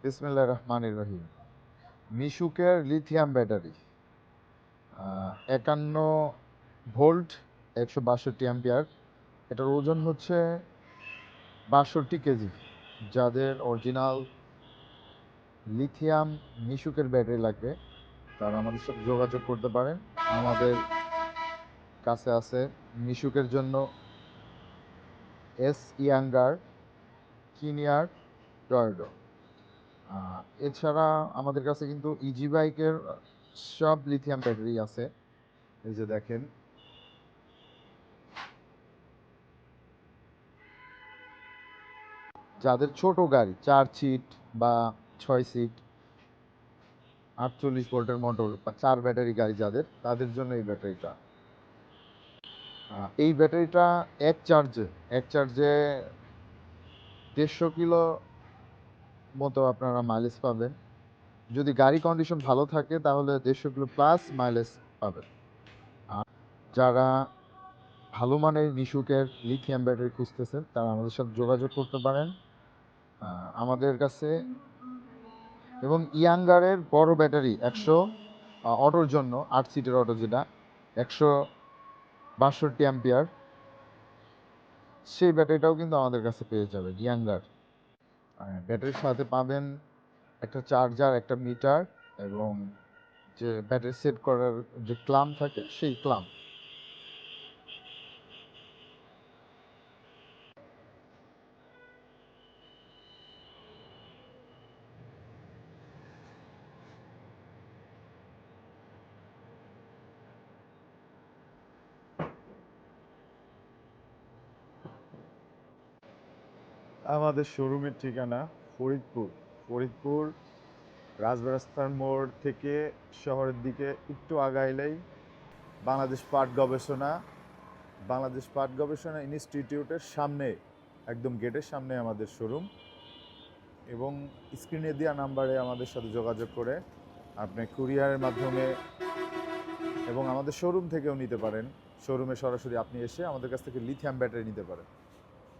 বিসমিল্লাহির রহমানির রহিম। মিশুকের lithium battery 51 volt 162 ampere. এটার ওজন হচ্ছে 62 কেজি। যাদের অরিজিনাল লিথিয়াম মিশুকের ব্যাটারি লাগবে তারা আমাদের সাথে যোগাযোগ করতে পারেন। আমাদের কাছে আছে মিশুকের জন্য ইয়াঙ্গার, কিনিয়ার, টয়োডো। এছাড়া আমাদের কাছে কিন্তু ইজি বাইকের সব লিথিয়াম ব্যাটারি আছে। এই যে দেখেন, যাদের ছোট গাড়ি 4 সিট বা 6 সিট 48 ভোল্টের মোটর বা 4 ব্যাটারি গাড়ি যাদের, তাদের জন্য এই ব্যাটারিটা। এই ব্যাটারিটা এক চার্জে 150 কিলো মতো আপনারা মাইলেজ পাবেন। যদি গাড়ি কন্ডিশন ভালো থাকে তাহলে 150 কিলো প্লাস মাইলেজ পাবেন। আর যারা ভালো মানের মিশুকের লিথিয়াম ব্যাটারি খুঁজতেছেন তারা আমাদের সাথে যোগাযোগ করতে পারেন আমাদের কাছে। এবং ইয়াঙ্গারের বড় ব্যাটারি 100 অটোর জন্য 8 সিটের অটো, যেটা 162 অ্যাম্পিয়ার, সেই ব্যাটারিটাও কিন্তু আমাদের কাছে পেয়ে যাবে ইয়াঙ্গার। ব্যাটারির সাথে পাবেন একটা চার্জার, একটা মিটার, এবং যে ব্যাটারি সেট করার যে ক্লাম থাকে সেই ক্লাম। আমাদের শোরুমের ঠিকানা ফরিদপুর রাজবাড়াস্তান মোড় থেকে শহরের দিকে একটু আগাইলেই বাংলাদেশ পাট গবেষণা ইনস্টিটিউটের সামনে, একদম গেটের সামনে আমাদের শোরুম। এবং স্ক্রিনে দেওয়া নাম্বারে আমাদের সাথে যোগাযোগ করে আপনি কুরিয়ারের মাধ্যমে এবং আমাদের শোরুম থেকেও নিতে পারেন। শোরুমে সরাসরি আপনি এসে আমাদের কাছ থেকে লিথিয়াম ব্যাটারি নিতে পারেন।